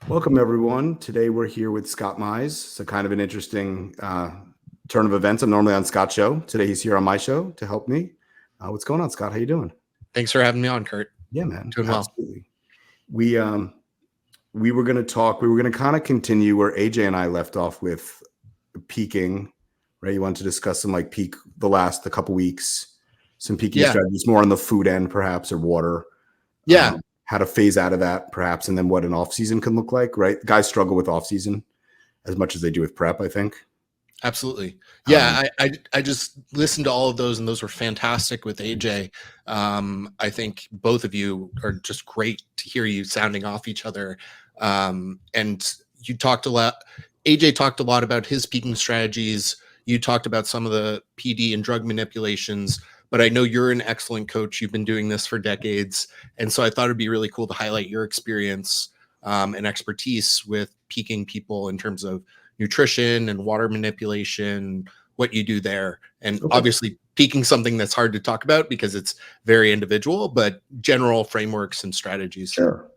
Welcome, everyone. Today we're here with Scott Mize. It's a kind of an interesting turn of events. I'm normally on Scott's show. Today he's here on my show to help me. What's going on, Scott? How you doing? Thanks for having me on, Kurt. Yeah, man. Doing well. Absolutely. We were going to talk. We were going to kind of continue where AJ and I left off with peaking. Right? You wanted to discuss some like peak the couple weeks, some peaking strategies, more on the food end, perhaps, or water. Yeah. How to phase out of that, perhaps, and then what an off season can look like, right? Guys struggle with off season as much as they do with prep, I think. Absolutely. Yeah, I just listened to all of those, and those were fantastic with AJ. I think both of you are just great to hear you sounding off each other. And you talked a lot. AJ talked a lot about his peaking strategies. You talked about some of the PD and drug manipulations. But I know you're an excellent coach. You've been doing this for decades. And so I thought it'd be really cool to highlight your experience and expertise with peaking people in terms of nutrition and water manipulation, what you do there. And obviously peaking something that's hard to talk about because it's very individual, but general frameworks and strategies. Sure.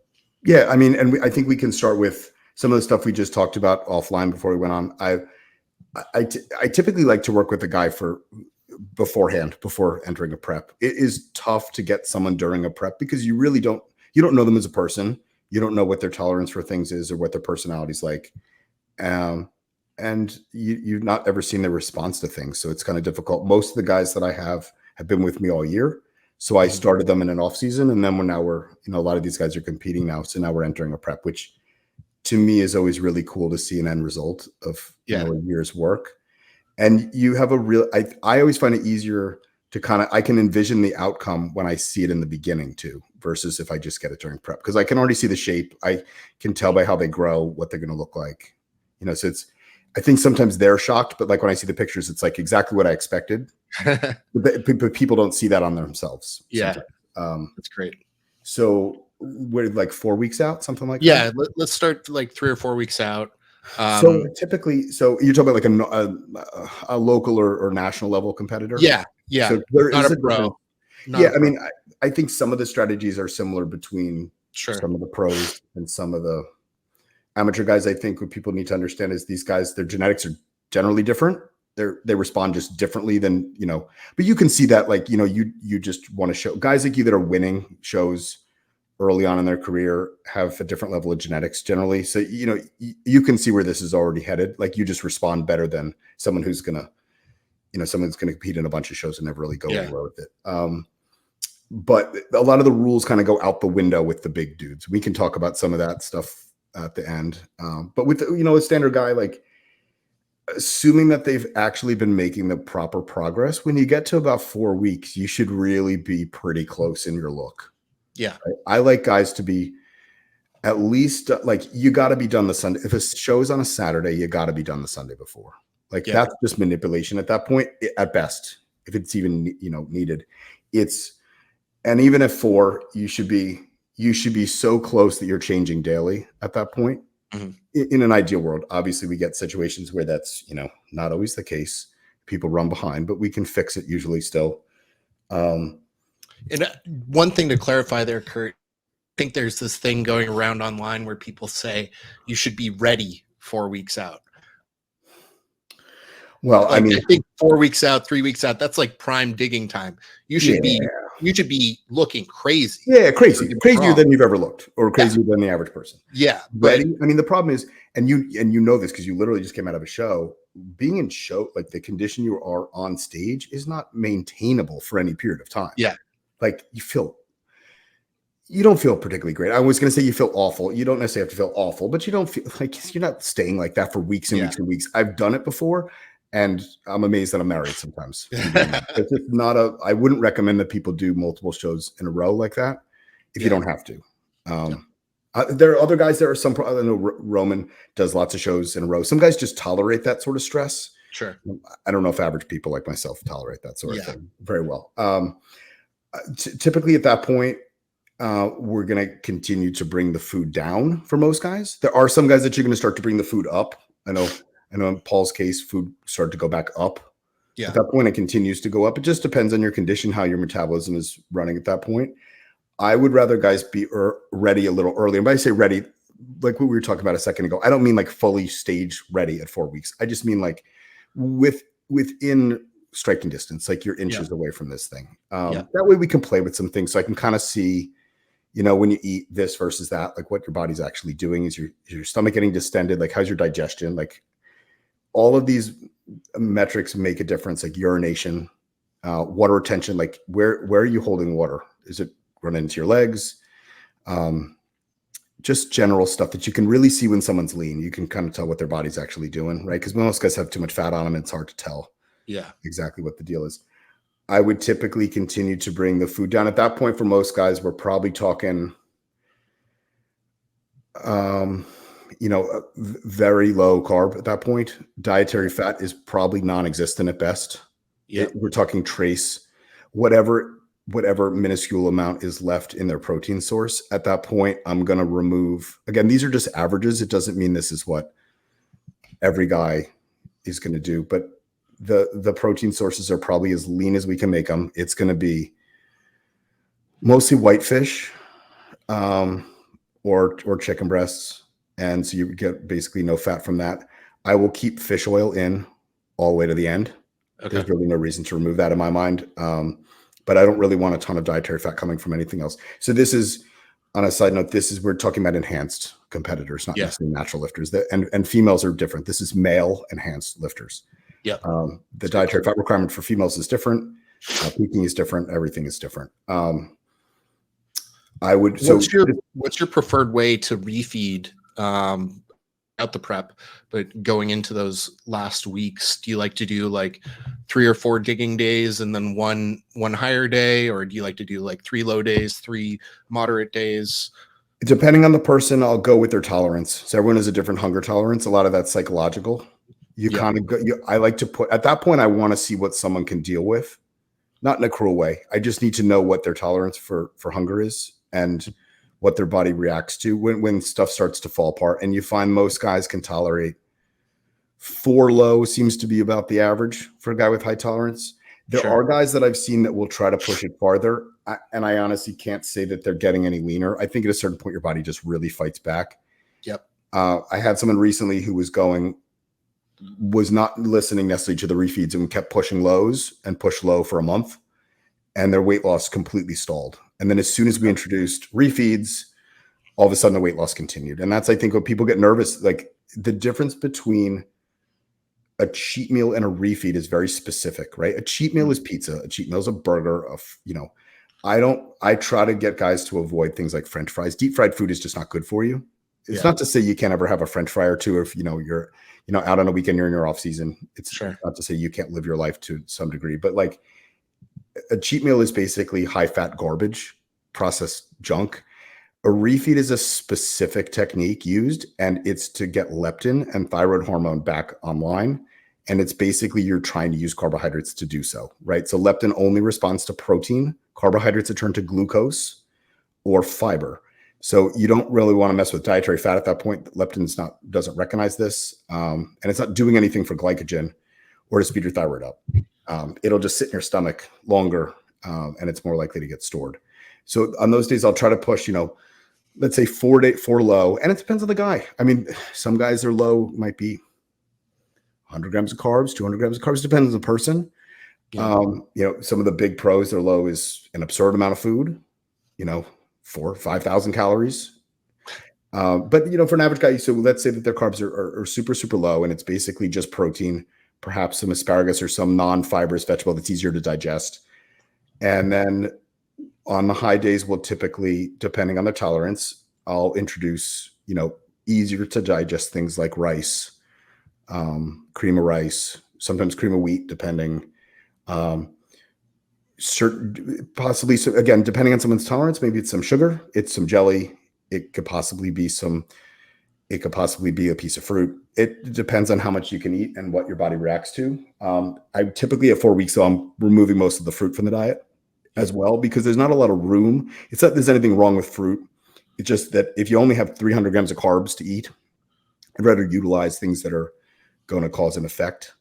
Yeah. I mean, and I think we can start with some of the stuff we just talked about offline before we went on. I typically like to work with a guy before entering a prep. It is tough to get someone during a prep because you really don't know them as a person. You don't know what their tolerance for things is or what their personality's like. And you've not ever seen their response to things. So it's kind of difficult. Most of the guys that I have been with me all year. So I started them in an off season, and then we're a lot of these guys are competing now. So now we're entering a prep, which to me is always really cool to see an end result of a year's work. And you have I always find it easier to I can envision the outcome when I see it in the beginning too, versus if I just get it during prep, because I can already see the shape. I can tell by how they grow what they're going to look like. So I think sometimes they're shocked, but like when I see the pictures, it's like exactly what I expected. but people don't see that on themselves. Yeah. That's great. So we're like 4 weeks out, something like that. Yeah. Let's start like 3 or 4 weeks out. So typically, you're talking about like a local or national level competitor. Yeah. So there not is a pro. I mean, I think some of the strategies are similar between some of the pros and some of the amateur guys. I think what people need to understand is these guys, their genetics are generally different. They respond just differently than, but you can see that, like, you just want to show guys like you that are winning shows early on in their career have a different level of genetics generally. So, you can see where this is already headed. Like, you just respond better than someone who's going to, someone's going to compete in a bunch of shows and never really go anywhere with it. But a lot of the rules kind of go out the window with the big dudes. We can talk about some of that stuff at the end. But with, a standard guy, like, assuming that they've actually been making the proper progress, when you get to about 4 weeks, you should really be pretty close in your look. Yeah. Right? I like guys to be at least like, you got to be done the Sunday. If a show is on a Saturday, you got to be done the Sunday before. Like, that's just manipulation at that point, at best, if it's even, needed. And even at 4, you should be so close that you're changing daily at that point. Mm-hmm. In an ideal world, obviously we get situations where that's, not always the case. People run behind, but we can fix it usually still. And one thing to clarify there, Kurt, I think there's this thing going around online where people say you should be ready 4 weeks out. Well, like, I think 4 weeks out, 3 weeks out, that's like prime digging time. You should be looking crazy. Yeah, crazier than you've ever looked, or crazier than the average person. Yeah. Ready. I mean, the problem is, and you know this because you literally just came out of a show. Being in show, like, the condition you are on stage is not maintainable for any period of time. Yeah. Like, you don't feel particularly great. I was going to say you feel awful. You don't necessarily have to feel awful, but you don't feel like, you're not staying like that for weeks and weeks and weeks. I've done it before, and I'm amazed that I'm married sometimes. It's just I wouldn't recommend that people do multiple shows in a row like that if you don't have to. There are other guys. There are some, I know Roman does lots of shows in a row. Some guys just tolerate that sort of stress. Sure. I don't know if average people like myself tolerate that sort of thing very well. Typically at that point, we're going to continue to bring the food down for most guys. There are some guys that you're going to start to bring the food up. I know in Paul's case, food started to go back up. Yeah. At that point, it continues to go up. It just depends on your condition, how your metabolism is running at that point. I would rather guys be ready a little earlier. And by I say ready, like what we were talking about a second ago, I don't mean like fully stage ready at 4 weeks. I just mean like within striking distance, like you're inches away from this thing. That way we can play with some things. So I can kind of see, when you eat this versus that, like what your body's actually doing. Is your stomach getting distended? Like how's your digestion? Like all of these metrics make a difference, like urination, water retention, like where are you holding water? Is it running into your legs? Just general stuff that you can really see when someone's lean. You can kind of tell what their body's actually doing, right? Because most guys have too much fat on them. It's hard to tell exactly what the deal is. I would typically continue to bring the food down. At that point, for most guys, we're probably talking, very low carb at that point. Dietary fat is probably non-existent at best. We're talking trace, whatever minuscule amount is left in their protein source. At that point, I'm going to remove, again, these are just averages. It doesn't mean this is what every guy is going to do, but the protein sources are probably as lean as we can make them. It's going to be mostly whitefish, or chicken breasts. And so you get basically no fat from that. I will keep fish oil in all the way to the end. Okay. There's really no reason to remove that in my mind. But I don't really want a ton of dietary fat coming from anything else. So this is, on a side note, we're talking about enhanced competitors, not necessarily natural lifters. And females are different. This is male enhanced lifters. The dietary fat requirement for females is different. Peaking is different. Everything is different. What's your preferred way to refeed out the prep, but going into those last weeks? Do you like to do like 3 or 4 digging days and then one higher day, or do you like to do like 3 low days, 3 moderate days? Depending on the person, I'll go with their tolerance. So everyone has a different hunger tolerance. A lot of that's psychological. I like to put, at that point, I want to see what someone can deal with, not in a cruel way. I just need to know what their tolerance for hunger is and what their body reacts to when stuff starts to fall apart. And you find most guys can tolerate 4 low seems to be about the average for a guy with high tolerance. There are guys that I've seen that will try to push it farther. And I honestly can't say that they're getting any leaner. I think at a certain point, your body just really fights back. I had someone recently who was not listening necessarily to the refeeds and kept pushing lows and pushed low for a month, and their weight loss completely stalled. And then as soon as we introduced refeeds, all of a sudden the weight loss continued. And that's, I think, what people get nervous. Like the difference between a cheat meal and a refeed is very specific, right? A cheat meal is pizza. A cheat meal is a burger. I try to get guys to avoid things like French fries. Deep fried food is just not good for you. It's not to say you can't ever have a French fry or two if you're out on a weekend, you're in your off season. It's not to say you can't live your life to some degree, but like a cheat meal is basically high fat garbage, processed junk. A refeed is a specific technique used, and it's to get leptin and thyroid hormone back online. And it's basically you're trying to use carbohydrates to do so, right? So leptin only responds to protein. Carbohydrates are turned to glucose or fiber. So you don't really want to mess with dietary fat at that point. Leptin doesn't recognize this, and it's not doing anything for glycogen or to speed your thyroid up. It'll just sit in your stomach longer, and it's more likely to get stored. So on those days, I'll try to push, let's say 4 low, and it depends on the guy. I mean, some guys, their low might be 100 grams of carbs, 200 grams of carbs, depends on the person. Some of the big pros, their low is an absurd amount of food, 4,000-5,000 calories. But for an average guy, so let's say that their carbs are super, super low, and it's basically just protein, perhaps some asparagus or some non-fibrous vegetable that's easier to digest. And then on the high days, we'll typically, depending on their tolerance, I'll introduce, easier to digest things like rice, cream of rice, sometimes cream of wheat, depending. Possibly, so again, depending on someone's tolerance, maybe it's some sugar, it's some jelly, it could possibly be a piece of fruit. It depends on how much you can eat and what your body reacts to. I typically at 4 weeks, so I'm removing most of the fruit from the diet as well, because there's not a lot of room. It's not that there's anything wrong with fruit. It's just that if you only have 300 grams of carbs to eat, I'd rather utilize things that are going to cause an effect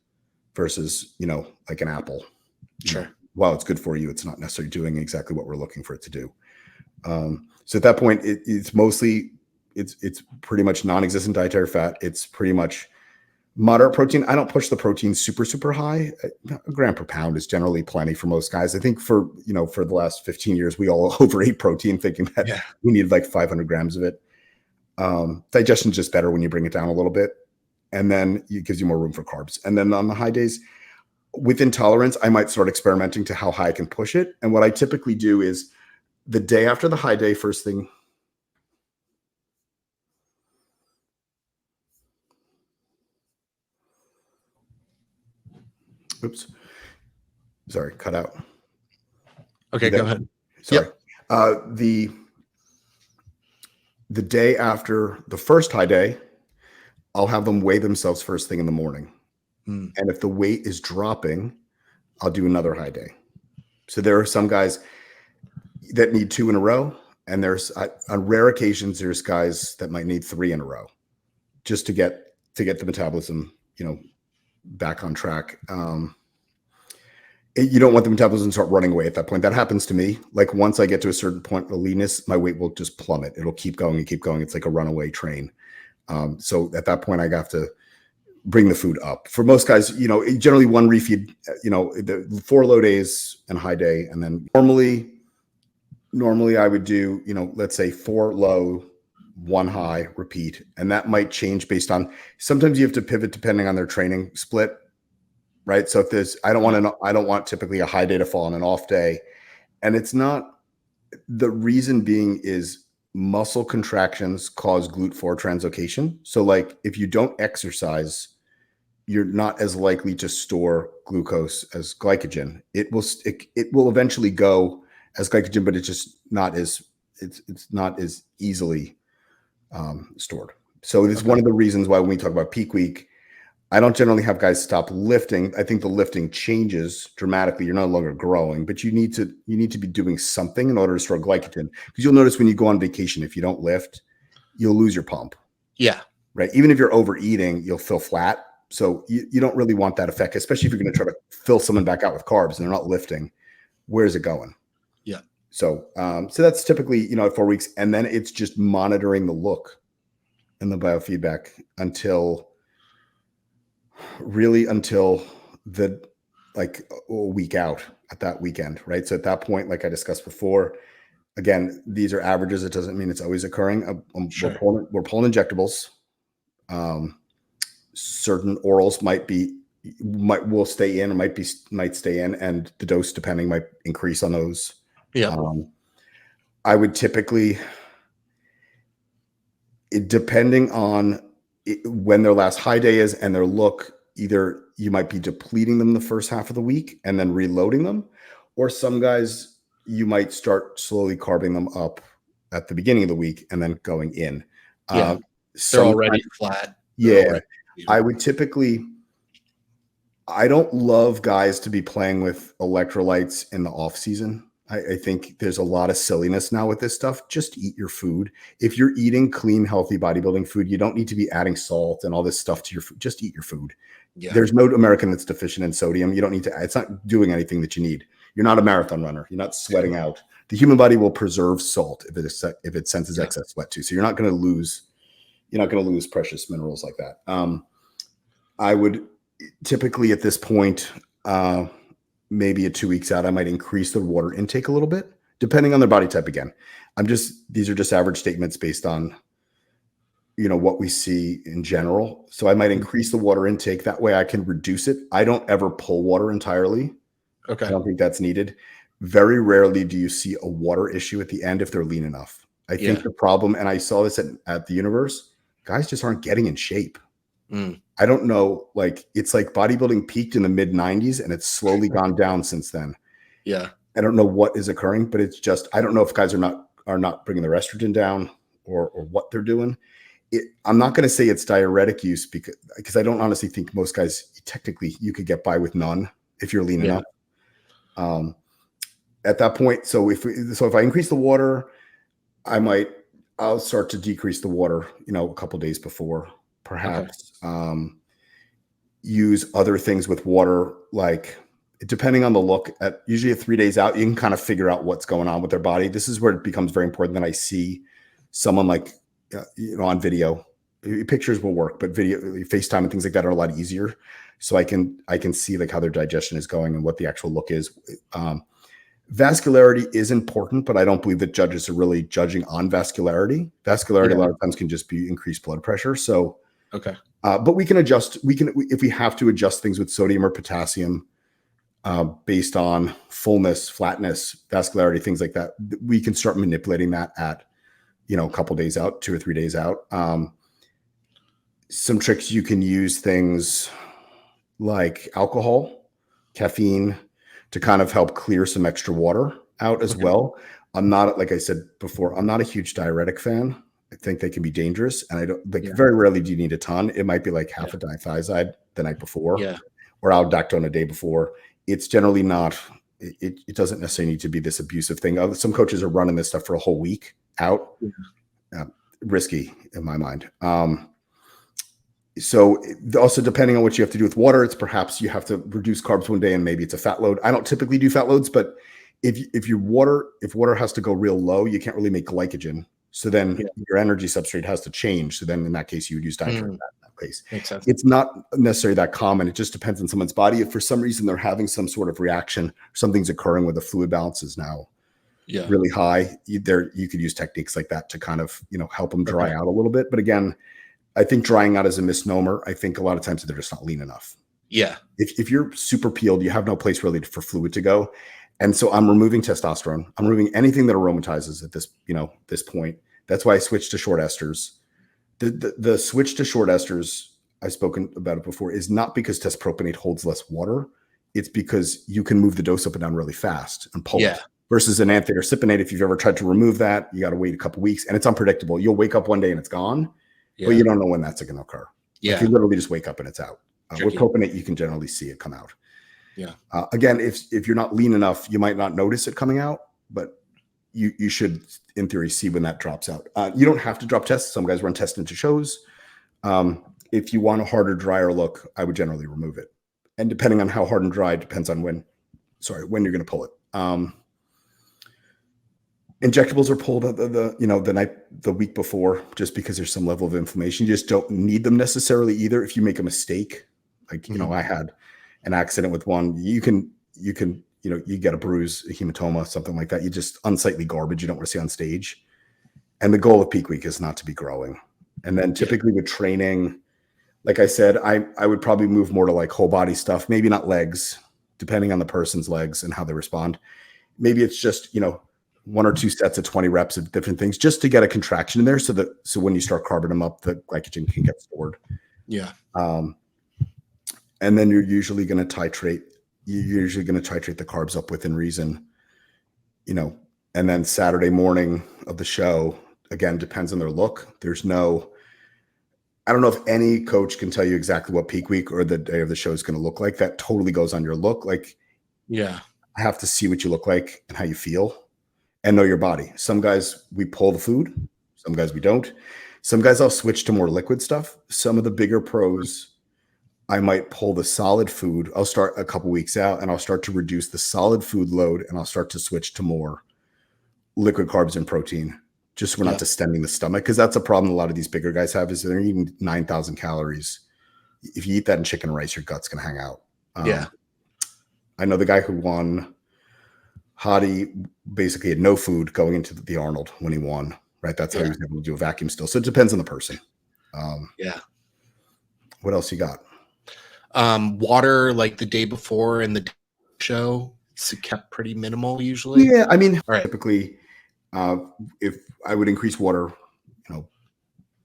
versus, like an apple. While it's good for you, it's not necessarily doing exactly what we're looking for it to do. So at that point, it's mostly it's pretty much non-existent dietary fat. It's pretty much moderate protein. I don't push the protein super high. A gram per pound is generally plenty for most guys. I think for the last 15 years, we all overate protein thinking that we need like 500 grams of it. Digestion's just better when you bring it down a little bit, and then it gives you more room for carbs. And then on the high days, with intolerance, I might start experimenting to how high I can push it. And what I typically do is the day after the high day, first thing. Oops. Sorry, cut out. Okay, go ahead. Sorry. Yep. The day after the first high day, I'll have them weigh themselves first thing in the morning. And if the weight is dropping, I'll do another high day. So there are some guys that need 2 in a row. And on rare occasions, there's guys that might need 3 in a row just to get the metabolism, back on track. You don't want the metabolism to start running away at that point. That happens to me. Like once I get to a certain point of leanness, my weight will just plummet. It'll keep going and keep going. It's like a runaway train. So at that point, I have to bring the food up. For most guys, generally one refeed, the 4 low days and high day. And then normally I would do, let's say 4 low, 1 high, repeat. And that might change based on, sometimes you have to pivot depending on their training split. Right. So if I don't want typically a high day to fall on an off day. And it's not, the reason being is muscle contractions cause GLUT4 translocation. So like if you don't exercise, you're not as likely to store glucose as glycogen. It will eventually go as glycogen, but it's just not as easily stored. So it's one of the reasons why when we talk about peak week, I don't generally have guys stop lifting. I think the lifting changes dramatically. You're no longer growing, but you need to be doing something in order to store glycogen. Because you'll notice when you go on vacation, if you don't lift, you'll lose your pump. Yeah. Right. Even if you're overeating, you'll feel flat. So you don't really want that effect, especially if you're going to try to fill someone back out with carbs and they're not lifting. Where's it going? Yeah. So that's typically, at 4 weeks. And then it's just monitoring the look and the biofeedback until the a week out at that weekend, right? So at that point, like I discussed before, again, these are averages. It doesn't mean it's always occurring. Sure. We're pulling injectables. Certain orals will stay in, or might stay in, and the dose depending might increase on those. Yeah. I would typically, depending on when their last high day is and their look, either you might be depleting them the first half of the week and then reloading them, or some guys you might start slowly carbing them up at the beginning of the week and then going in. Yeah. They're already flat. Yeah. I would typically, I don't love guys to be playing with electrolytes in the off season. I think there's a lot of silliness now with this stuff. Just eat your food. If you're eating clean, healthy bodybuilding food, you don't need to be adding salt and all this stuff to your food. Just eat your food. Yeah. There's no American that's deficient in sodium. You don't need to, it's not doing anything that you need. You're not a marathon runner. You're not sweating out. The human body will preserve salt if it senses excess sweat too. So you're not going to lose precious minerals like that. I would typically at this point, maybe at 2 weeks out, I might increase the water intake a little bit, depending on their body type again. These are just average statements based on, what we see in general. So I might increase the water intake. That way I can reduce it. I don't ever pull water entirely. Okay. I don't think that's needed. Very rarely do you see a water issue at the end if they're lean enough. I think the problem, and I saw this at the Universe, guys just aren't getting in shape. I don't know, it's like bodybuilding peaked in the mid 90s and it's slowly gone down since then. Yeah. I don't know what is occurring, but it's just, I don't know if guys are not bringing their estrogen down or what they're doing. I'm not going to say it's diuretic use because I don't honestly think most guys, technically you could get by with none if you're lean enough. At that point. So if I increase the water, I'll start to decrease the water, a couple days before. Perhaps use other things with water, like depending on the look. Usually at 3 days out, you can kind of figure out what's going on with their body. This is where it becomes very important that I see someone like on video. Pictures will work, but video, FaceTime and things like that are a lot easier. So I can see like how their digestion is going and what the actual look is. Vascularity is important, but I don't believe that judges are really judging on vascularity. Vascularity a lot of times can just be increased blood pressure. So, okay. But we can adjust. If we have to adjust things with sodium or potassium based on fullness, flatness, vascularity, things like that, we can start manipulating that at, a couple days out, 2 or 3 days out. Some tricks you can use things like alcohol, caffeine, to kind of help clear some extra water out as well. I'm not, like I said before, I'm not a huge diuretic fan. I think they can be dangerous. And I don't very rarely do you need a ton. It might be like half a dithiazide the night before or aldactone a day before. It's generally not, it doesn't necessarily need to be this abusive thing. Some coaches are running this stuff for a whole week out. Risky in my mind. So also depending on what you have to do with water, it's perhaps you have to reduce carbs one day and maybe it's a fat load. I don't typically do fat loads, but if water has to go real low, you can't really make glycogen. So then your energy substrate has to change. So then in that case, you would use dietary fat in that case. Makes sense. It's not necessarily that common. It just depends on someone's body. If for some reason they're having some sort of reaction, something's occurring where the fluid balance is now really high, you could use techniques like that to kind of, help them dry out a little bit. But again, I think drying out is a misnomer. I think a lot of times they're just not lean enough. Yeah. If you're super peeled, you have no place really for fluid to go. And so I'm removing testosterone. I'm removing anything that aromatizes at this point. That's why I switched to short esters. The switch to short esters, I've spoken about it before, is not because test-propionate holds less water. It's because you can move the dose up and down really fast and pull it. Versus an anthate or cypionate, if you've ever tried to remove that, you got to wait a couple weeks and it's unpredictable. You'll wake up one day and it's gone. But you don't know when that's going to occur. Like you literally just wake up and it's out. With propionate, you can generally see it come out. Again, if you're not lean enough, you might not notice it coming out, but you should, in theory, see when that drops out. You don't have to drop tests. Some guys run tests into shows. If you want a harder, drier look, I would generally remove it. And depending on how hard and dry, depends on when you're going to pull it. Injectables are pulled the week before, just because there's some level of inflammation. You just don't need them necessarily either. If you make a mistake, like I had an accident with one, you get a bruise, a hematoma, something like that. You just unsightly garbage you don't want to see on stage. And the goal of peak week is not to be growing. And then typically with training, like I said, I would probably move more to like whole body stuff, maybe not legs, depending on the person's legs and how they respond. Maybe it's just 1 or 2 sets of 20 reps of different things just to get a contraction in there so when you start carbing them up, the glycogen can get stored. And then you're usually going to titrate the carbs up within reason, and then Saturday morning of the show, again, depends on their look. I don't know if any coach can tell you exactly what peak week or the day of the show is going to look like. That totally goes on your look. Like, I have to see what you look like and how you feel. And know your body. Some guys, we pull the food. Some guys, we don't. Some guys, I'll switch to more liquid stuff. Some of the bigger pros, I might pull the solid food. I'll start a couple weeks out and I'll start to reduce the solid food load and I'll start to switch to more liquid carbs and protein, just so we're not distending the stomach. Because that's a problem a lot of these bigger guys have, is they're eating 9,000 calories. If you eat that in chicken and rice, your gut's going to hang out. I know the guy who won, Hadi, basically had no food going into the Arnold when he won, right? That's how he was able to do a vacuum still. So it depends on the person. What else you got? Water, like the day before and the show, it's kept pretty minimal usually. Yeah, I mean, typically, if I would increase water,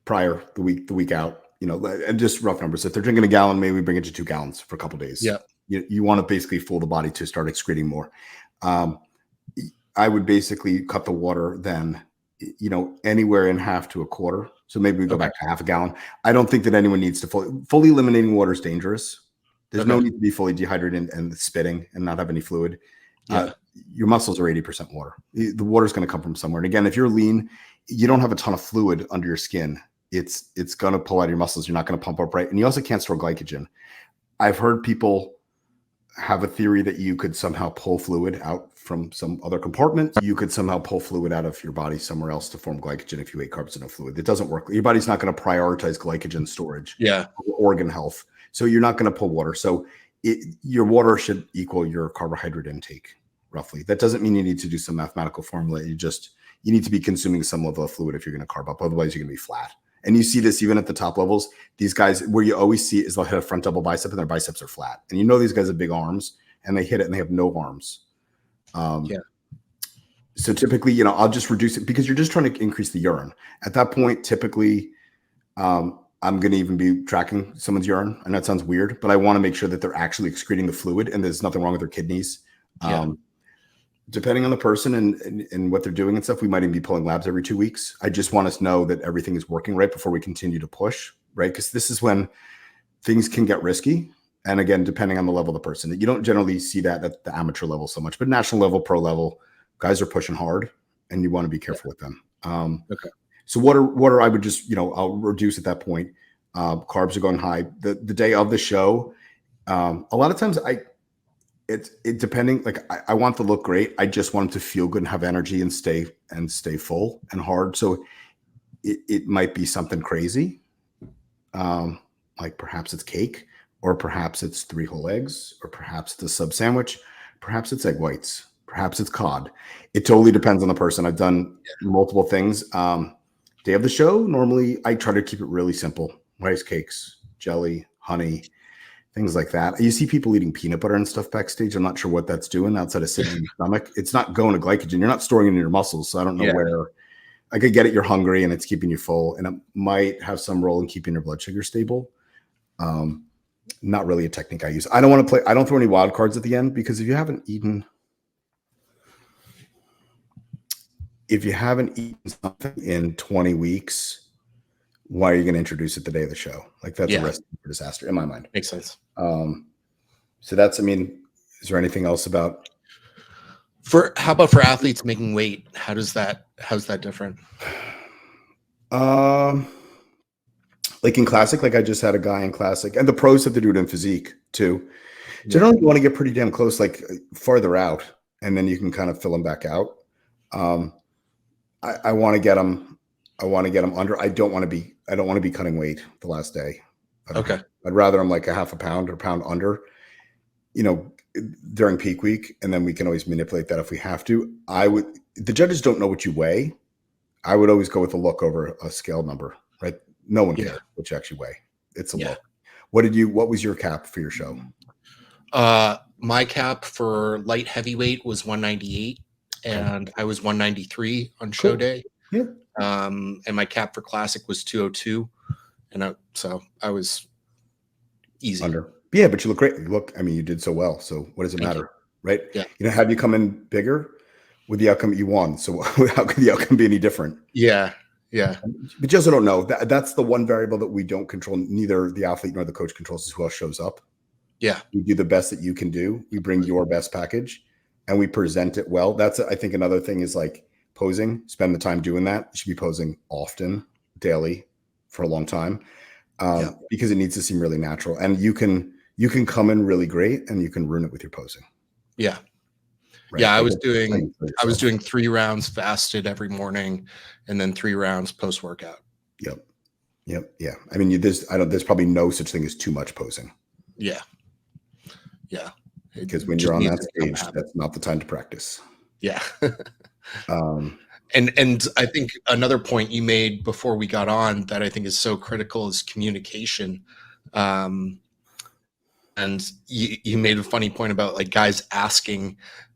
prior the week out, and just rough numbers. If they're drinking a gallon, maybe we bring it to 2 gallons for a couple of days. You want to basically fool the body to start excreting more. I would basically cut the water then, anywhere in half to a quarter. So maybe we go back to half a gallon. I don't think that anyone needs to fully eliminating water is dangerous. There's no need to be fully dehydrated and spitting and not have any fluid. Your muscles are 80% water. The water is going to come from somewhere. And again, if you're lean, you don't have a ton of fluid under your skin. It's going to pull out of your muscles. You're not going to pump up right. And you also can't store glycogen. I've heard people have a theory that you could somehow pull fluid out from some other compartment. You could somehow pull fluid out of your body somewhere else to form glycogen if you ate carbs and no fluid. It doesn't work. Your body's not going to prioritize glycogen storage Yeah. or organ health. So you're not going to pull water. So your water should equal your carbohydrate intake roughly. That doesn't mean you need to do some mathematical formula. You need to be consuming some level of fluid if you're going to carb up. Otherwise, you're going to be flat. And you see this even at the top levels. These guys, where you always see is they'll hit a front double bicep and their biceps are flat. And you know these guys have big arms and they hit it and they have no arms. So typically, I'll just reduce it because you're just trying to increase the urine. At that point, typically, I'm going to even be tracking someone's urine. I know it sounds weird, but I want to make sure that they're actually excreting the fluid and there's nothing wrong with their kidneys. Depending on the person and what they're doing and stuff, we might even be pulling labs every 2 weeks. I just want us to know that everything is working right before we continue to push, right? Because this is when things can get risky. And again, depending on the level of the person, you don't generally see that at the amateur level so much, but national level, pro level, guys are pushing hard and you want to be careful with them. Okay. So water, I would just, I'll reduce at that point. Carbs are going high. The day of the show, a lot of times it depending, like I want to look great. I just want them to feel good and have energy and stay full and hard. So it might be something crazy. Like perhaps it's cake, or perhaps it's 3 whole eggs, or perhaps it's a sub sandwich, perhaps it's egg whites, perhaps it's cod. It totally depends on the person. I've done multiple things. Day of the show, normally I try to keep it really simple. Rice cakes, jelly, honey, things like that. You see people eating peanut butter and stuff backstage. I'm not sure what that's doing outside of sitting in your stomach. It's not going to glycogen. You're not storing it in your muscles. So I don't know where. I could get it. You're hungry and it's keeping you full, and it might have some role in keeping your blood sugar stable. Not really a technique I use. I don't throw any wild cards at the end, because if you haven't eaten something in 20 weeks, why are you going to introduce it the day of the show? Like that's a recipe for disaster in my mind. Makes sense. So that's, is there anything else about? How about for athletes making weight? How's that different? Like in classic, like I just had a guy in classic, and the pros have to do it in physique too. Generally, you want to get pretty damn close, like farther out, and then you can kind of fill them back out. I want to get them. I want to get them under. I don't want to be cutting weight the last day. Okay. I'd rather I'm like a half a pound or a pound under, during peak week, and then we can always manipulate that if we have to. The judges don't know what you weigh. I would always go with a look over a scale number, right? No one cares what you actually weigh. It's a look. What was your cap for your show? My cap for light heavyweight was 198, and I was 193 on show day. Yeah. And my cap for classic was 202, and so I was easy under. Yeah, but you look great. You did so well. So what does it matter, right? Yeah. Had you come in bigger, with the outcome you won. So how could the outcome be any different? Yeah. But you also don't know. That's the one variable that we don't control. Neither the athlete nor the coach controls is who else shows up. Yeah. You do the best that you can do. We bring your best package and we present it well. That's, I think, another thing is like posing. Spend the time doing that. You should be posing often, daily, for a long time, because it needs to seem really natural. And you can come in really great and you can ruin it with your posing. Yeah. Right? Yeah, I was doing 3 rounds fasted every morning, and then 3 rounds post workout. Yep. Yeah. There's probably no such thing as too much posing. Yeah. Because when you're on that stage, that's not the time to practice. Yeah. And I think another point you made before we got on that I think is so critical is communication. And you made a funny point about like guys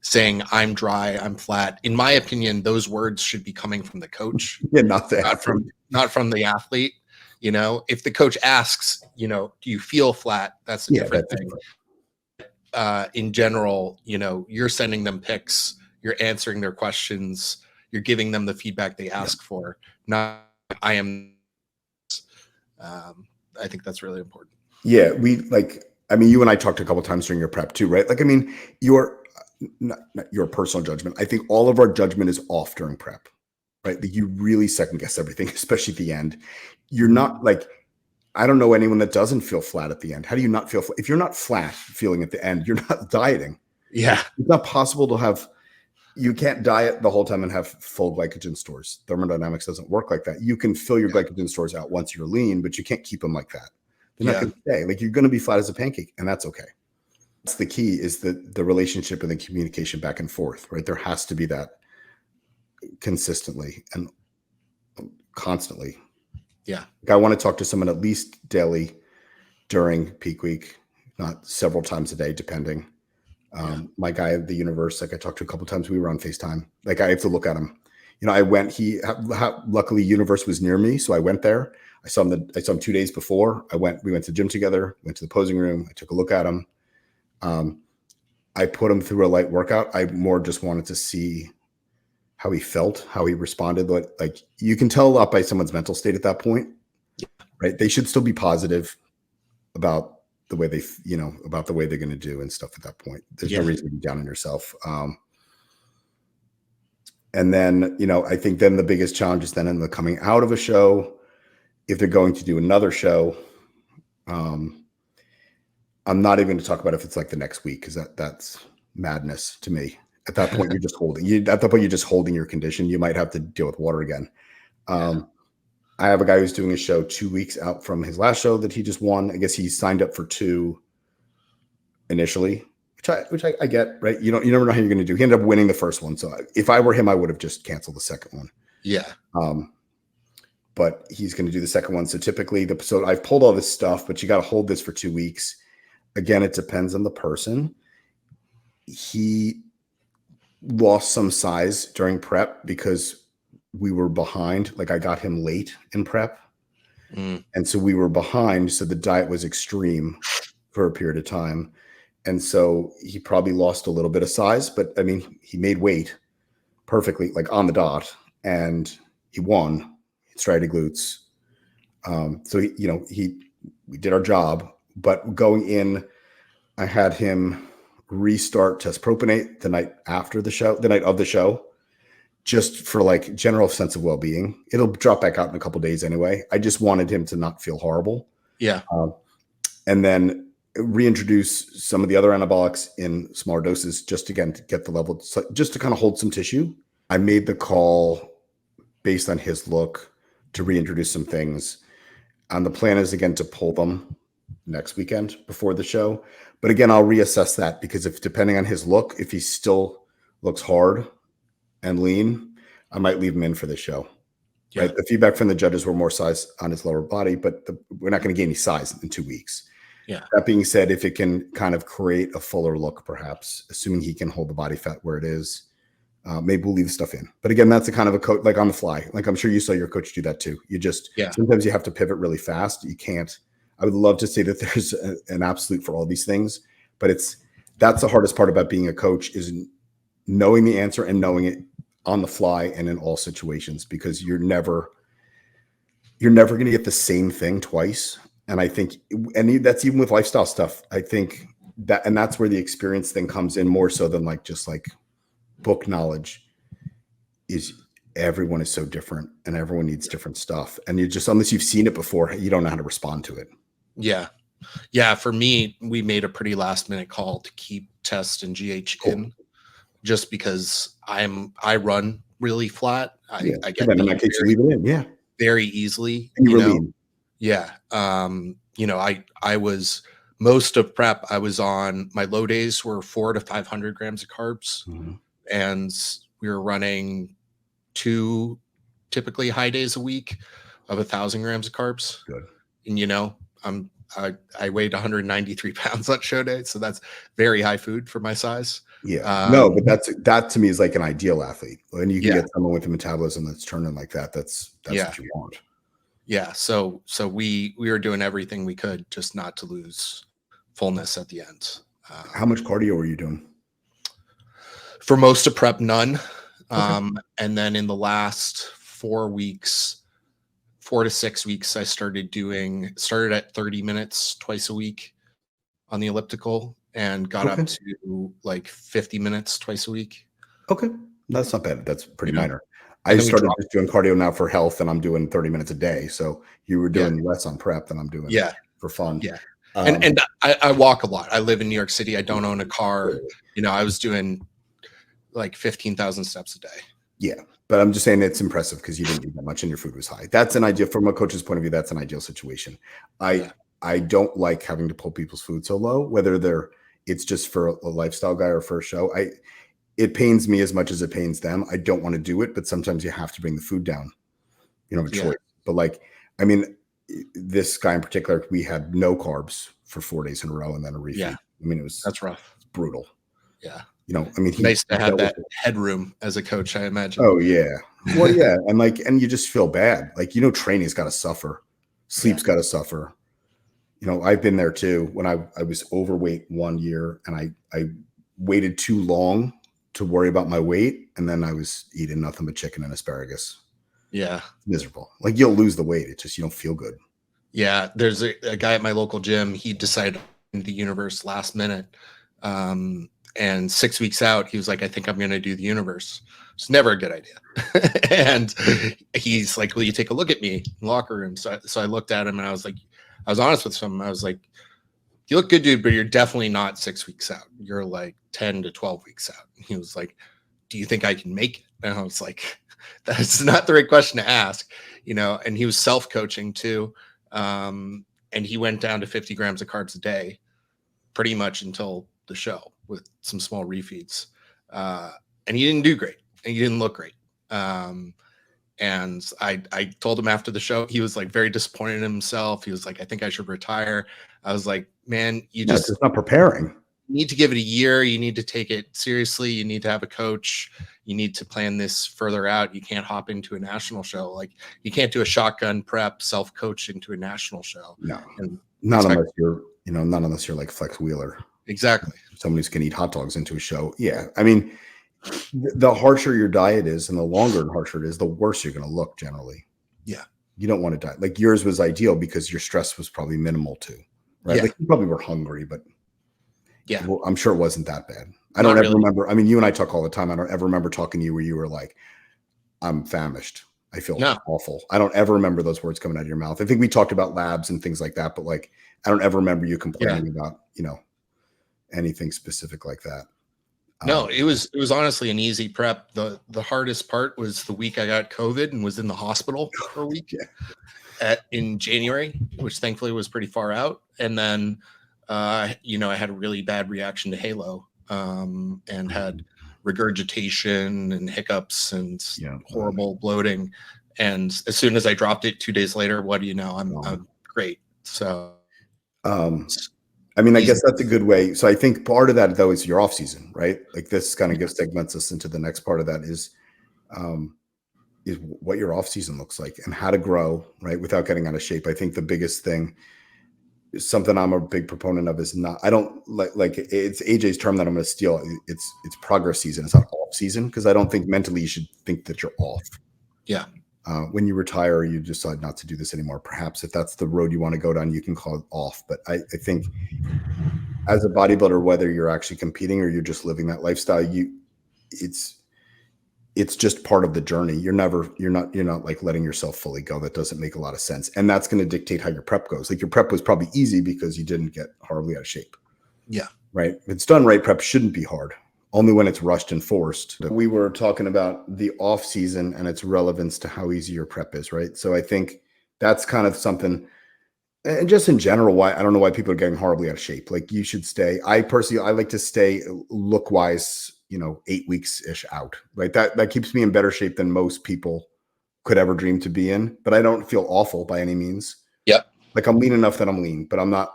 saying I'm dry, I'm flat. In my opinion, those words should be coming from the coach. Yeah, not from the athlete. If the coach asks, do you feel flat? That's a different thing. In general, you're sending them pics, you're answering their questions, you're giving them the feedback they ask for. Not I am. I think that's really important. Yeah, you and I talked a couple of times during your prep too, right? Your personal judgment. I think all of our judgment is off during prep, right? You really second guess everything, especially at the end. You're not I don't know anyone that doesn't feel flat at the end. How do you not feel flat? If you're not flat feeling at the end, you're not dieting. Yeah. It's not possible to have, you can't diet the whole time and have full glycogen stores. Thermodynamics doesn't work like that. You can fill your glycogen stores out once you're lean, but you can't keep them like that. They're not going to stay. Like, you're going to be flat as a pancake, and that's okay. That's the key, is the relationship and the communication back and forth, right? There has to be that consistently and constantly. Yeah. Like, I want to talk to someone at least daily during peak week, not several times a day, depending. My guy at the universe, like, I talked to a couple of times. We were on FaceTime. Like, I have to look at him. You know, I went. Luckily, universe was near me, so I went there. I saw him 2 days before. We went to the gym together. Went to the posing room. I took a look at him. I put him through a light workout. I more just wanted to see how he felt, how he responded. Like, you can tell a lot by someone's mental state at that point, right? They should still be positive about the way about the way they're going to do and stuff at that point. There's no reason to be down on yourself. And then, I think then the biggest challenge is then in the coming out of a show, if they're going to do another show. I'm not even going to talk about if it's like the next week, because that's madness to me. At that point, you're just holding your condition. You might have to deal with water again. I have a guy who's doing a show 2 weeks out from his last show that he just won. I guess he signed up for 2 initially, which I get, right? You never know how you're going to do. He ended up winning the first one. So if I were him, I would have just canceled the second one. Yeah. But he's going to do the second one. So typically so I've pulled all this stuff, but you got to hold this for 2 weeks. Again, it depends on the person. He lost some size during prep because we were behind. Like, I got him late in prep. And so we were behind. So the diet was extreme for a period of time. And so he probably lost a little bit of size, but I mean, he made weight perfectly, like on the dot, and he won. Striated glutes. So we did our job, but going in, I had him restart test propionate the night of the show, just for like general sense of well-being. It'll drop back out in a couple of days anyway. I just wanted him to not feel horrible. Yeah. And then reintroduce some of the other anabolics in smaller doses, just again to get the level, just to kind of hold some tissue. I made the call based on his look to reintroduce some things. And the plan is, again, to pull them next weekend before the show. But again, I'll reassess that, because depending on his look, if he still looks hard and lean, I might leave him in for the show. Yeah. Right? The feedback from the judges were more size on his lower body, but we're not going to gain any size in 2 weeks. Yeah. That being said, if it can kind of create a fuller look, perhaps, assuming he can hold the body fat where it is, maybe we'll leave the stuff in. But again, that's a kind of a coach, like on the fly. Like, I'm sure you saw your coach do that too. Sometimes you have to pivot really fast. You can't. I would love to say that there's an absolute for all these things, but that's the hardest part about being a coach, is knowing the answer and knowing it on the fly and in all situations, because you're never going to get the same thing twice. And I think, and that's even with lifestyle stuff. I think that's where the experience thing comes in more so than just book knowledge. Is everyone is so different, and everyone needs different stuff. And unless you've seen it before, you don't know how to respond to it. Yeah. Yeah. For me, we made a pretty last minute call to keep test and GH in, just because I run really flat. I get in that case, you leave it in. Yeah. Very easily. And you were lean. Yeah. I was, most of prep, I was on, my low days were 400 to 500 grams of carbs. Mm-hmm. And we were running 2 typically high days a week of 1,000 grams of carbs. Good. And I weighed 193 pounds that show day, so that's very high food for my size. Yeah, no, but that to me is like an ideal athlete. When you can get someone with a metabolism that's turning like that, that's what you want. Yeah. So we were doing everything we could just not to lose fullness at the end. How much cardio were you doing? For most of prep, none. Okay. And then in the last 4 to 6 weeks, I started at 30 minutes twice a week on the elliptical, and got up to like 50 minutes twice a week. Okay. That's not bad. That's pretty minor. I started just doing cardio now for health, and I'm doing 30 minutes a day. So you were doing less on prep than I'm doing for fun. Yeah. And I walk a lot. I live in New York City. I don't own a car. You know, I was doing like 15,000 steps a day. Yeah. But I'm just saying it's impressive because you didn't eat that much and your food was high. That's an ideal, from a coach's point of view, that's an ideal situation. I don't like having to pull people's food so low, whether it's just for a lifestyle guy or for a show. It pains me as much as it pains them. I don't want to do it, but sometimes you have to bring the food down. You know, a choice. But like, I mean, this guy in particular, we had no carbs for 4 days in a row and then a refeed. Yeah. I mean, that's rough. It's brutal. Yeah. You know, I mean, nice to have that headroom as a coach, I imagine. Oh yeah. Well, yeah. And you just feel bad. Like, you know, training's got to suffer. Sleep's got to suffer. You know, I've been there too. When I was overweight one year and I waited too long to worry about my weight. And then I was eating nothing but chicken and asparagus. Yeah. Miserable. Like, you'll lose the weight. It's just, you don't feel good. Yeah. There's a guy at my local gym. He decided in the universe last minute. And 6 weeks out, he was like, I think I'm going to do the universe. It's never a good idea. And he's like, will you take a look at me in the locker room? So I looked at him and I was like, I was honest with him. I was like, you look good, dude, but you're definitely not 6 weeks out. You're like 10 to 12 weeks out. And he was like, do you think I can make it? And I was like, that's not the right question to ask, you know. And he was self-coaching too. And he went down to 50 grams of carbs a day pretty much until the show with some small refeeds. And he didn't do great and he didn't look great. And I told him after the show, he was like very disappointed in himself. He was like, I think I should retire. I was like, man, you just not preparing. You need to give it a year. You need to take it seriously. You need to have a coach. You need to plan this further out. You can't hop into a national show. Like, you can't do a shotgun prep self-coaching to a national show. No, not unless you're like Flex Wheeler. Exactly. Someone who's going to eat hot dogs into a show. Yeah. I mean, the harsher your diet is and the longer and harsher it is, the worse you're going to look generally. Yeah. You don't want to die. Like, yours was ideal because your stress was probably minimal too, right? Yeah. Like, you probably were hungry, but yeah, well, I'm sure it wasn't that bad. I don't ever remember. I mean, you and I talk all the time. I don't ever remember talking to you where you were like, I'm famished. I feel awful. I don't ever remember those words coming out of your mouth. I think we talked about labs and things like that, but like, I don't ever remember you complaining about, you know, anything specific like that. No, it was honestly an easy prep. The hardest part was the week I got COVID and was in the hospital for a week in January, which thankfully was pretty far out. And then, you know, I had a really bad reaction to Halo and had regurgitation and hiccups and horrible bloating. And as soon as I dropped it 2 days later, what do you know? I'm great. So, I mean, I guess that's a good way. So I think part of that, though, is your off season, right? Like, this kind of segments us into the next part of that is what your off season looks like and how to grow, right, without getting out of shape. I think the biggest thing is something I'm a big proponent of is not. I don't like it's AJ's term that I'm going to steal. It's progress season. It's not off season, because I don't think mentally you should think that you're off. Yeah. When you retire, you decide not to do this anymore. Perhaps if that's the road you want to go down, you can call it off. But I think as a bodybuilder, whether you're actually competing or you're just living that lifestyle, it's just part of the journey. You're not like letting yourself fully go. That doesn't make a lot of sense. And that's going to dictate how your prep goes. Like, your prep was probably easy because you didn't get horribly out of shape. Yeah. Right. If it's done right, prep shouldn't be hard. Only when it's rushed and forced. We were talking about the off season and its relevance to how easy your prep is, right? So I think that's kind of something, and just in general, why I don't know why people are getting horribly out of shape. Like, you should stay. I like to stay look wise, 8 weeks ish out, right? That keeps me in better shape than most people could ever dream to be in. But I don't feel awful by any means. Yep. Like, I'm lean enough that I'm lean, but I'm not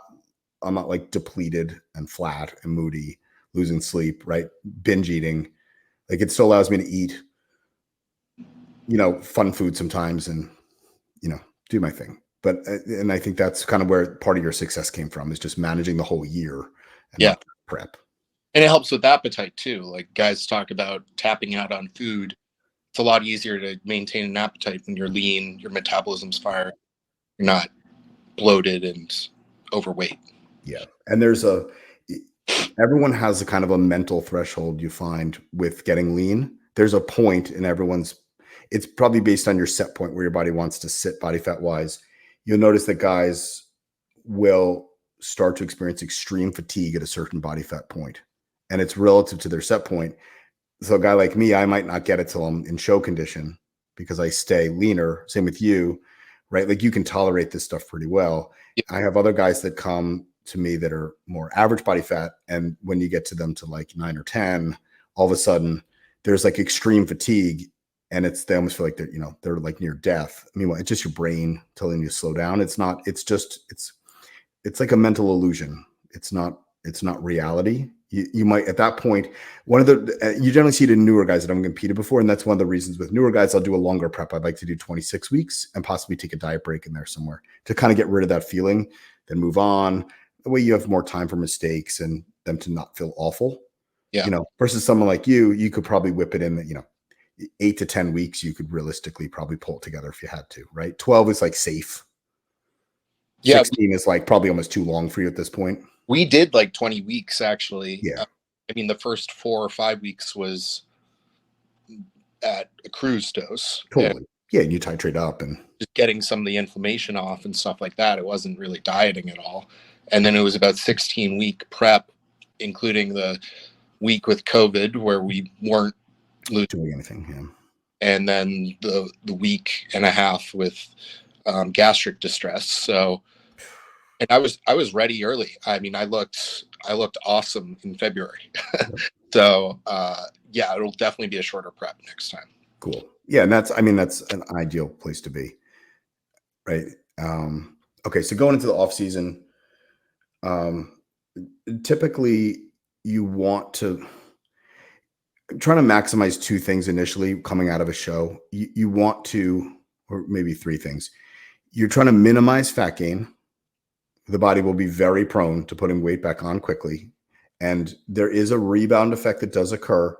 like depleted and flat and moody, losing sleep, right? Binge eating. Like, it still allows me to eat, fun food sometimes and, do my thing. But, and I think that's kind of where part of your success came from, is just managing the whole year. And not prep. And it helps with appetite too. Like, guys talk about tapping out on food. It's a lot easier to maintain an appetite when you're lean, your metabolism's fire, you're not bloated and overweight. Yeah. And everyone has a kind of a mental threshold you find with getting lean. There's a point in everyone's, it's probably based on your set point where your body wants to sit body fat wise. You'll notice that guys will start to experience extreme fatigue at a certain body fat point, and it's relative to their set point. So a guy like me, I might not get it till I'm in show condition because I stay leaner. Same with you, right? Like you can tolerate this stuff pretty well. Yeah. I have other guys that come to me that are more average body fat, and when you get to them to like 9 or 10, all of a sudden there's like extreme fatigue, and they almost feel like they're like near death. Meanwhile, it's just your brain telling you to slow down. It's like a mental illusion. It's not reality. You might at that point, you generally see it in newer guys that haven't competed before, and that's one of the reasons with newer guys I'll do a longer prep. I'd like to do 26 weeks and possibly take a diet break in there somewhere to kind of get rid of that feeling, then move on. The way you have more time for mistakes and them to not feel awful. Yeah. Versus someone like you could probably whip it in 8 to 10 weeks. You could realistically probably pull it together if you had to, right? 12 is like safe. Yeah. 16 is like probably almost too long for you at this point. We did like 20 weeks actually. Yeah. I mean, the first 4 or 5 weeks was at a cruise dose. Totally. Yeah. And you titrate up and just getting some of the inflammation off and stuff like that. It wasn't really dieting at all. And then it was about 16-week prep, including the week with COVID where we weren't doing anything. Yeah. And then the week and a half with gastric distress. So, and I was ready early. I mean, I looked awesome in February. So yeah, it'll definitely be a shorter prep next time. Cool. Yeah. And that's an ideal place to be. Right. Okay. So going into the off season, typically you want to try to maximize 2 things initially coming out of a show. You want to, or maybe 3 things. You're trying to minimize fat gain. The body will be very prone to putting weight back on quickly. And there is a rebound effect that does occur.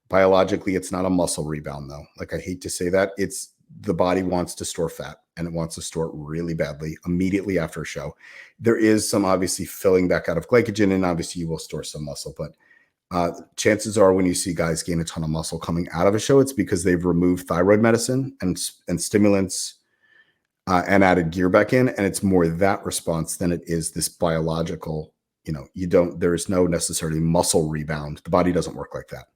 Biologically, it's not a muscle rebound though. Like I hate to say that. It's the body wants to store fat and it wants to store it really badly immediately after a show. There is some obviously filling back out of glycogen, and obviously you will store some muscle, but chances are when you see guys gain a ton of muscle coming out of a show, it's because they've removed thyroid medicine and stimulants and added gear back in. And it's more that response than it is this biological, there is no necessarily muscle rebound. The body doesn't work like that.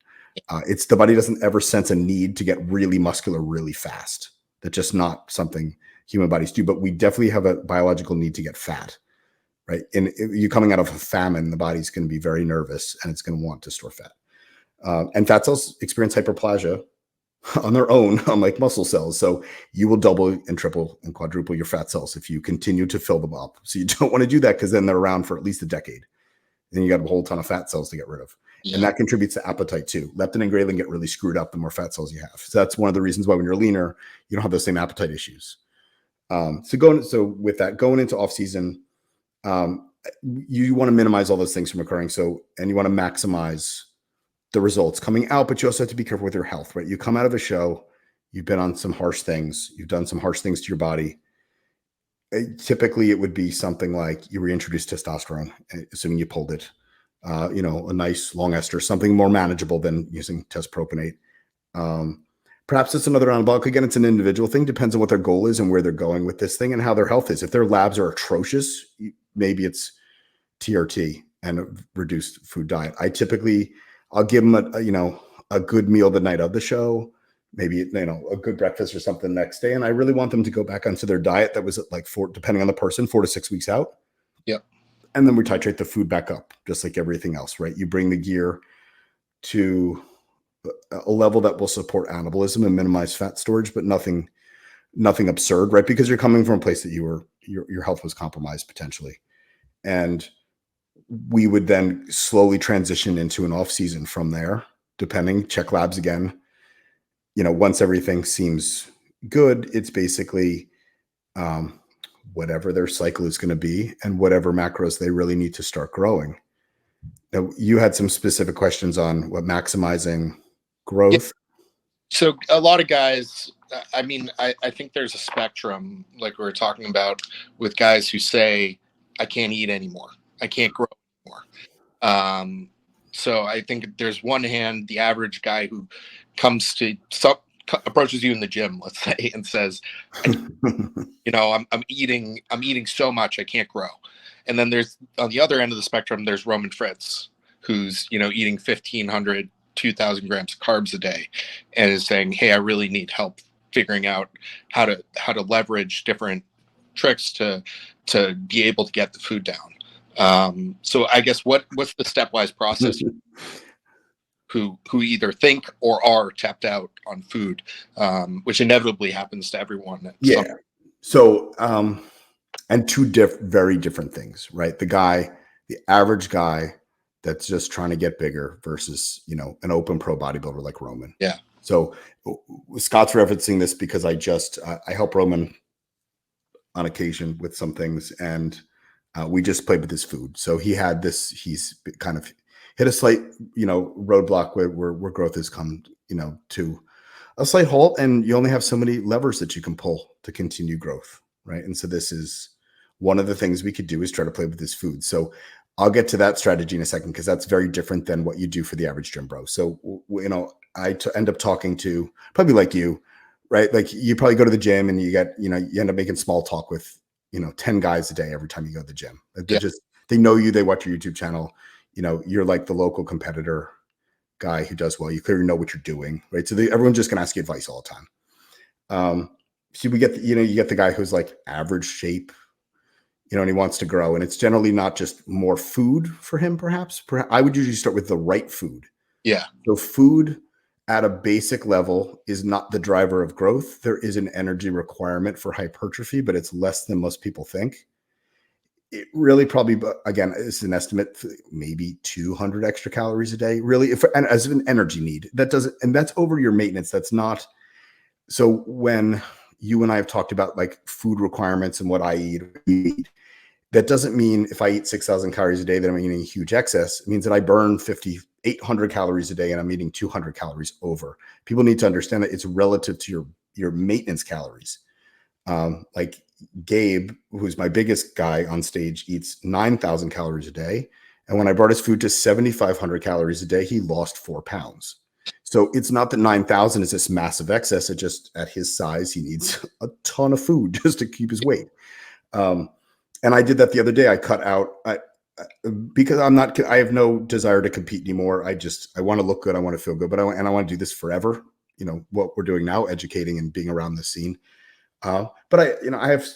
The body doesn't ever sense a need to get really muscular really fast. That's just not something human bodies do, but we definitely have a biological need to get fat. Right. And if you're coming out of a famine, the body's going to be very nervous and it's going to want to store fat. And fat cells experience hyperplasia on their own, unlike muscle cells. So you will double and triple and quadruple your fat cells if you continue to fill them up. So you don't want to do that because then they're around for at least a decade. Then you got a whole ton of fat cells to get rid of. Yeah. And that contributes to appetite too. Leptin and ghrelin get really screwed up the more fat cells you have. So that's one of the reasons why when you're leaner, you don't have those same appetite issues. So with that, going into off season, you want to minimize all those things from occurring. And you want to maximize the results coming out, but you also have to be careful with your health, right? You come out of a show, you've been on some harsh things, you've done some harsh things to your body. Typically it would be something like you reintroduced testosterone, assuming you pulled it, a nice long ester, something more manageable than using test propionate. Perhaps it's another anabolic. Again, it's an individual thing. Depends on what their goal is and where they're going with this thing and how their health is. If their labs are atrocious, maybe it's TRT and a reduced food diet. I'll give them a good meal the night of the show, maybe, a good breakfast or something the next day. And I really want them to go back onto their diet that was at like depending on the person, 4 to 6 weeks out. Yep. And then we titrate the food back up, just like everything else, right? You bring the gear to a level that will support anabolism and minimize fat storage, but nothing absurd, right? Because you're coming from a place that your health was compromised potentially. And we would then slowly transition into an off season from there, check labs again. Once everything seems good, it's basically whatever their cycle is going to be and whatever macros they really need to start growing. Now, you had some specific questions on what maximizing growth. Yeah. So a lot of guys, I think there's a spectrum, like we were talking about, with guys who say, I can't eat anymore. I can't grow anymore. So I think there's one hand, the average guy who comes to approaches you in the gym, let's say, and says, I'm eating so much I can't grow. And then there's, on the other end of the spectrum, there's Roman Fritz, who's eating 1,500, 2,000 grams of carbs a day, and is saying, hey, I really need help figuring out how to leverage different tricks to be able to get the food down. So I guess what's the stepwise process? Who either think or are tapped out on food, which inevitably happens to everyone. Yeah. So, and two very different things, right? The average guy that's just trying to get bigger versus, an open pro bodybuilder like Roman. Yeah. So Scott's referencing this because I help Roman on occasion with some things, and we just played with his food. So he's kind of hit a slight, roadblock where growth has come, to a slight halt, and you only have so many levers that you can pull to continue growth, right? And so this is one of the things we could do, is try to play with his food. So I'll get to that strategy in a second, because that's very different than what you do for the average gym bro. So, I end up talking to probably like you, right? Like you probably go to the gym and you end up making small talk with, 10 guys a day every time you go to the gym. They know you, they watch your YouTube channel. You're like the local competitor guy who does well. You clearly know what you're doing, right? So everyone's just going to ask you advice all the time. So we get, you get the guy who's like average shape, and he wants to grow, and it's generally not just more food for him. Perhaps I would usually start with the right food. Yeah. So food at a basic level is not the driver of growth. There is an energy requirement for hypertrophy, but it's less than most people think. It really probably, again, it's an estimate, maybe 200 extra calories a day, really, and as an energy need. And that's over your maintenance. That's not. So when you and I have talked about like food requirements and what I eat, that doesn't mean if I eat 6,000 calories a day that I'm eating a huge excess. It means that I burn 800 calories a day and I'm eating 200 calories over. People need to understand that it's relative to your maintenance calories. Like Gabe, who's my biggest guy on stage, eats 9,000 calories a day. And when I brought his food to 7,500 calories a day, he lost 4 pounds. So it's not that 9,000 is this massive excess. It just, at his size, he needs a ton of food just to keep his weight. And I did that the other day. I cut out, because I have no desire to compete anymore. I want to look good. I want to feel good, but I want to do this forever. What we're doing now, educating and being around the scene. But I have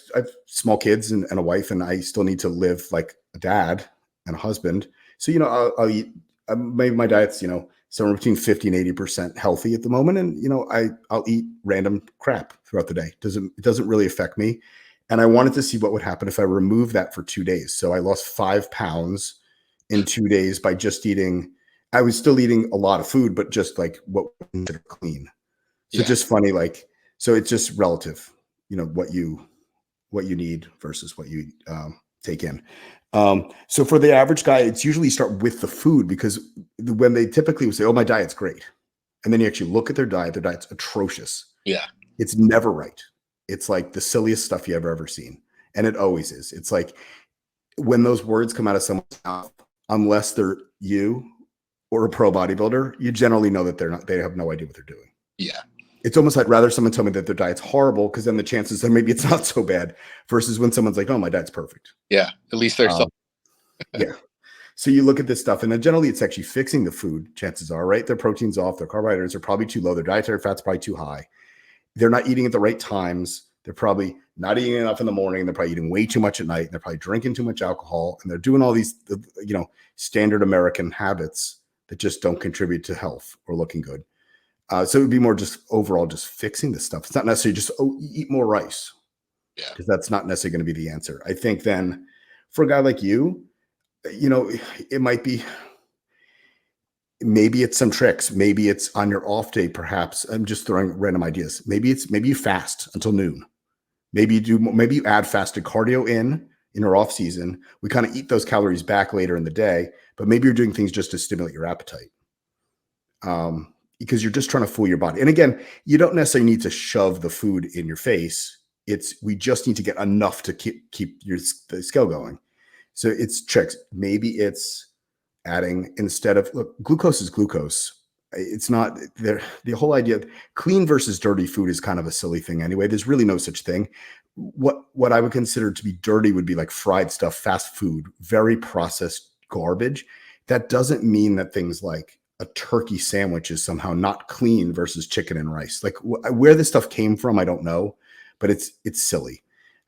small kids and a wife, and I still need to live like a dad and a husband. So, I'll eat, maybe my diet's, somewhere between 50 and 80% healthy at the moment. And, I'll eat random crap throughout the day. It doesn't really affect me. And I wanted to see what would happen if I remove that for 2 days. So I lost 5 pounds in 2 days by just eating. I was still eating a lot of food, but just like what was considered clean. So just funny, like, so it's just relative, what you need versus what you take in. So for the average guy, it's usually start with the food, because when they typically would say, oh, my diet's great. And then you actually look at their diet's atrocious. Yeah. It's never right. It's like the silliest stuff you ever seen. And it always is. It's like when those words come out of someone's mouth, unless they're you or a pro bodybuilder, you generally know that they have no idea what they're doing. Yeah. It's almost like rather someone tell me that their diet's horrible, because then the chances that maybe it's not so bad, versus when someone's like, oh, my diet's perfect. Yeah. At least there's something. Yeah. So you look at this stuff, and then generally it's actually fixing the food. Chances are, right? Their protein's off, their carbohydrates are probably too low, their dietary fat's probably too high. They're not eating at the right times. They're probably not eating enough in the morning. They're probably eating way too much at night. They're probably drinking too much alcohol, and they're doing all these, standard American habits that just don't contribute to health or looking good. So it would be more just overall just fixing this stuff. It's not necessarily just, eat more rice. Yeah. Because that's not necessarily going to be the answer. I think then for a guy like you, it might be, maybe it's some tricks. Maybe it's on your off day, perhaps. I'm just throwing random ideas. Maybe you fast until noon. Maybe you add fasted cardio in your off season. We kind of eat those calories back later in the day, but maybe you're doing things just to stimulate your appetite. Because you're just trying to fool your body. And again, you don't necessarily need to shove the food in your face. We just need to get enough to keep the scale going. So it's tricks. Maybe it's adding, instead of, look, glucose is glucose. it's not there. The whole idea of clean versus dirty food is kind of a silly thing anyway. There's really no such thing. What I would consider to be dirty would be like fried stuff, fast food, very processed garbage. That doesn't mean that things like a turkey sandwich is somehow not clean versus chicken and rice. Like where this stuff came from, I don't know, but it's silly.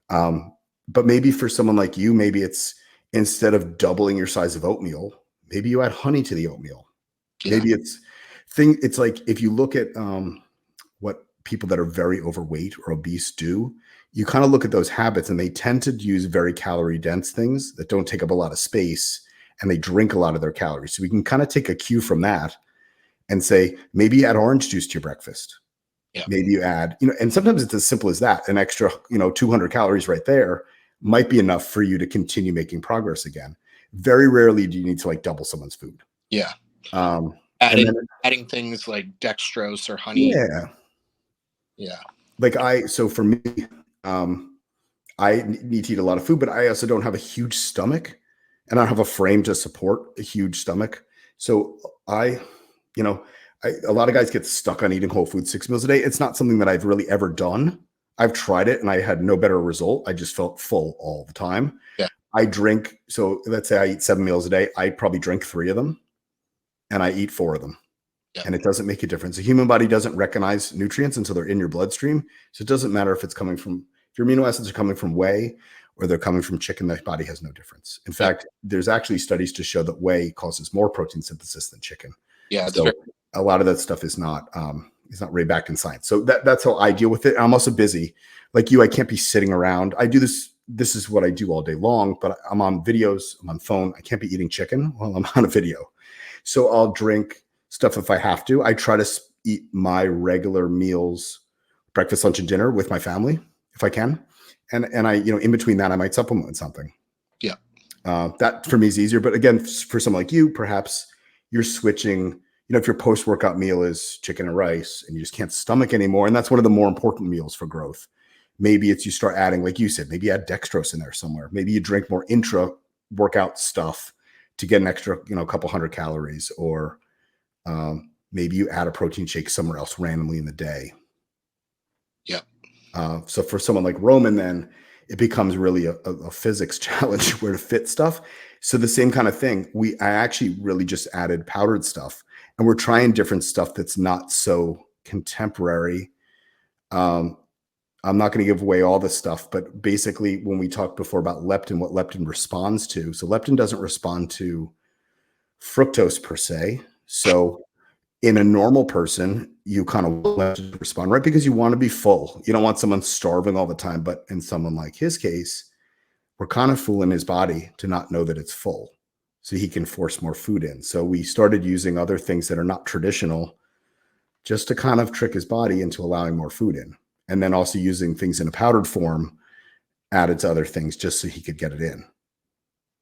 But maybe for someone like you, maybe it's instead of doubling your size of oatmeal, maybe you add honey to the oatmeal. Yeah. Maybe it's like if you look at what people that are very overweight or obese do, you kind of look at those habits and they tend to use very calorie dense things that don't take up a lot of space, and they drink a lot of their calories. So we can kind of take a cue from that and say, maybe you add orange juice to your breakfast. Yeah. Maybe you add, and sometimes it's as simple as that. An extra, 200 calories right there might be enough for you to continue making progress again. Very rarely do you need to like double someone's food. Yeah. Adding things like dextrose or honey. Yeah. Yeah. Like so for me, I need to eat a lot of food, but I also don't have a huge stomach and I don't have a frame to support a huge stomach. So a lot of guys get stuck on eating whole food 6 meals a day. It's not something that I've really ever done. I've tried it and I had no better result. I just felt full all the time. Yeah. I drink. So let's say I eat 7 meals a day. I probably drink 3 of them and I eat 4 of them. Yeah. And it doesn't make a difference. The human body doesn't recognize nutrients until they're in your bloodstream. So it doesn't matter if your amino acids are coming from whey or they're coming from chicken, the body has no difference. In fact, there's actually studies to show that whey causes more protein synthesis than chicken. Yeah. So a lot of that stuff is not really backed in science. So that's how I deal with it. I'm also busy. Like you, I can't be sitting around. I do this. This is what I do all day long, but I'm on videos, I'm on phone. I can't be eating chicken while I'm on a video. So I'll drink stuff if I have to. I try to eat my regular meals, breakfast, lunch, and dinner with my family if I can. And I, in between that, I might supplement with something. Yeah. That for me is easier. But again, for someone like you, perhaps you're switching, if your post-workout meal is chicken and rice and you just can't stomach anymore, and that's one of the more important meals for growth. Maybe it's you start adding, like you said, maybe you add dextrose in there somewhere. Maybe you drink more intra-workout stuff to get an extra, couple hundred calories, or maybe you add a protein shake somewhere else randomly in the day. Yeah. So for someone like Roman, then it becomes really a physics challenge where to fit stuff. So the same kind of thing. I actually really just added powdered stuff, and we're trying different stuff that's not so contemporary. I'm not going to give away all this stuff, but basically when we talked before about leptin, what leptin responds to. So leptin doesn't respond to fructose per se. So in a normal person, you kind of respond, right? Because you want to be full. You don't want someone starving all the time. But in someone like his case, we're kind of fooling his body to not know that it's full, so he can force more food in. So we started using other things that are not traditional just to kind of trick his body into allowing more food in. And then also using things in a powdered form added to other things just so he could get it in.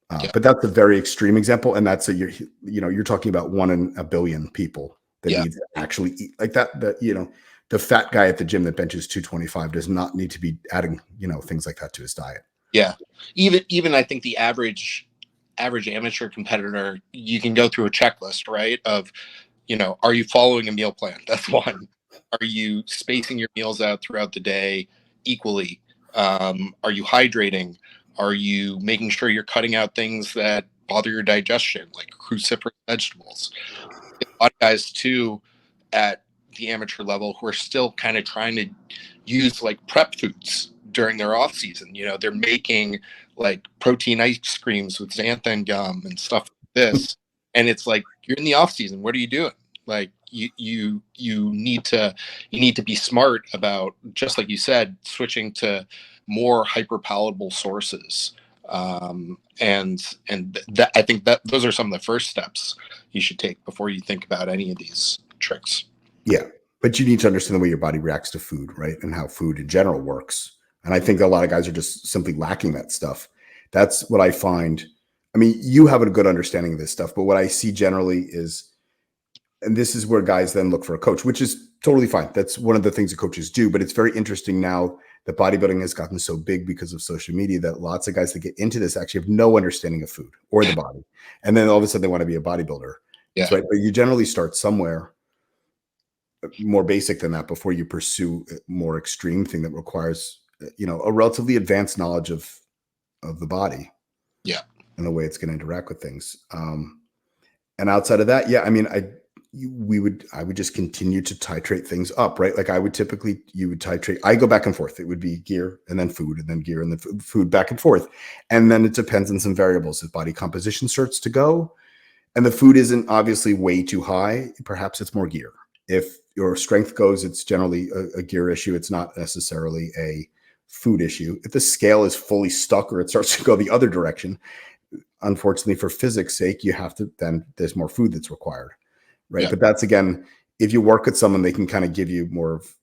But that's a very extreme example. And that's you're talking about 1 in a billion people that need to actually eat like that. The fat guy at the gym that benches 225 does not need to be adding, things like that to his diet. Yeah. Even I think the average amateur competitor, you can go through a checklist, right? Of, are you following a meal plan? That's one. Are you spacing your meals out throughout the day equally? Are you hydrating? Are you making sure you're cutting out things that bother your digestion, like cruciferous vegetables? A lot of guys too at the amateur level who are still kind of trying to use like prep foods during their off season. They're making like protein ice creams with xanthan gum and stuff like this. And it's like, you're in the off season. What are you doing? Like you need to be smart about, just like you said, switching to more hyper palatable sources. And that, I think that those are some of the first steps you should take before you think about any of these tricks. Yeah. But you need to understand the way your body reacts to food, right? And how food in general works. And I think a lot of guys are just simply lacking that stuff. That's what I find. I mean, you have a good understanding of this stuff, but what I see generally is, and this is where guys then look for a coach, which is totally fine. That's one of the things that coaches do. But it's very interesting now that bodybuilding has gotten so big because of social media that lots of guys that get into this actually have no understanding of food or the body. And then all of a sudden they want to be a bodybuilder. Yeah. Right. But you generally start somewhere. more basic than that before you pursue a more extreme thing that requires, a relatively advanced knowledge of the body. Yeah. And the way it's going to interact with things. And outside of that, yeah, I mean, I would just continue to titrate things up, right? Like you would titrate, I go back and forth. It would be gear and then food and then gear and then food back and forth. And then it depends on some variables. If body composition starts to go and the food isn't obviously way too high, perhaps it's more gear. If your strength goes, it's generally a gear issue. It's not necessarily a food issue. If the scale is fully stuck or it starts to go the other direction, unfortunately for physics sake, there's more food that's required. Right. Yeah. But that's, again, if you work with someone, they can kind of give you more of,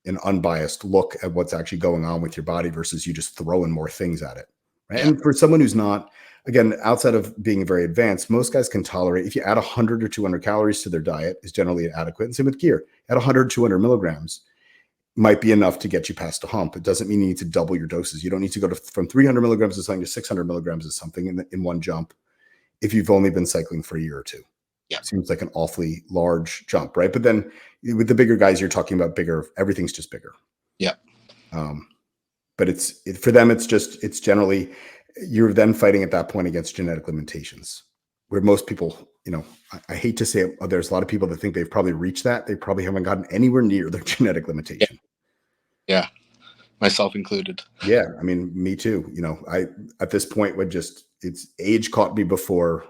an unbiased look at what's actually going on with your body versus you just throwing more things at it. Right. Yeah. And for someone who's not, again, outside of being very advanced, most guys can tolerate, if you add 100 or 200 calories to their diet is generally adequate. And same with gear, at 100, 200 milligrams might be enough to get you past a hump. It doesn't mean you need to double your doses. You don't need to go from 300 milligrams of something to 600 milligrams of something in one jump if you've only been cycling for a year or two. Yeah. Seems like an awfully large jump, right? But then with the bigger guys, you're talking about bigger, everything's just bigger. Yeah. But for them, it's generally, you're then fighting at that point against genetic limitations where most people, I hate to say it, there's a lot of people that think they've probably reached that. They probably haven't gotten anywhere near their genetic limitation. Yeah. Myself included. Yeah. I mean, me too. I, at this point it's age caught me before,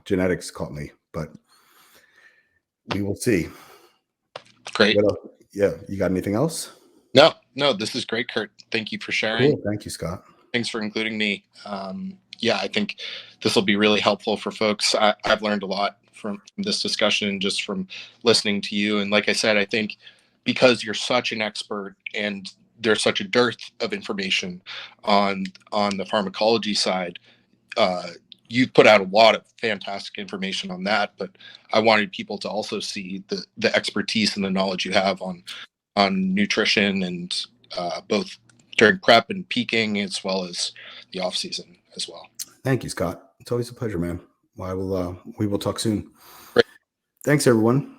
genetics caught me, but we will see. Great. Yeah. You got anything else? No, this is great, Kurt. Thank you for sharing. Cool. Thank you, Scott. Thanks for including me. Yeah, I think this will be really helpful for folks. I've learned a lot from this discussion, just from listening to you. And like I said, I think because you're such an expert and there's such a dearth of information on the pharmacology side, you've put out a lot of fantastic information on that. But I wanted people to also see the expertise and the knowledge you have on nutrition and both during prep and peaking, as well as the off season as well. Thank you, Scott. It's always a pleasure, man. We will talk soon. Great. Thanks, everyone.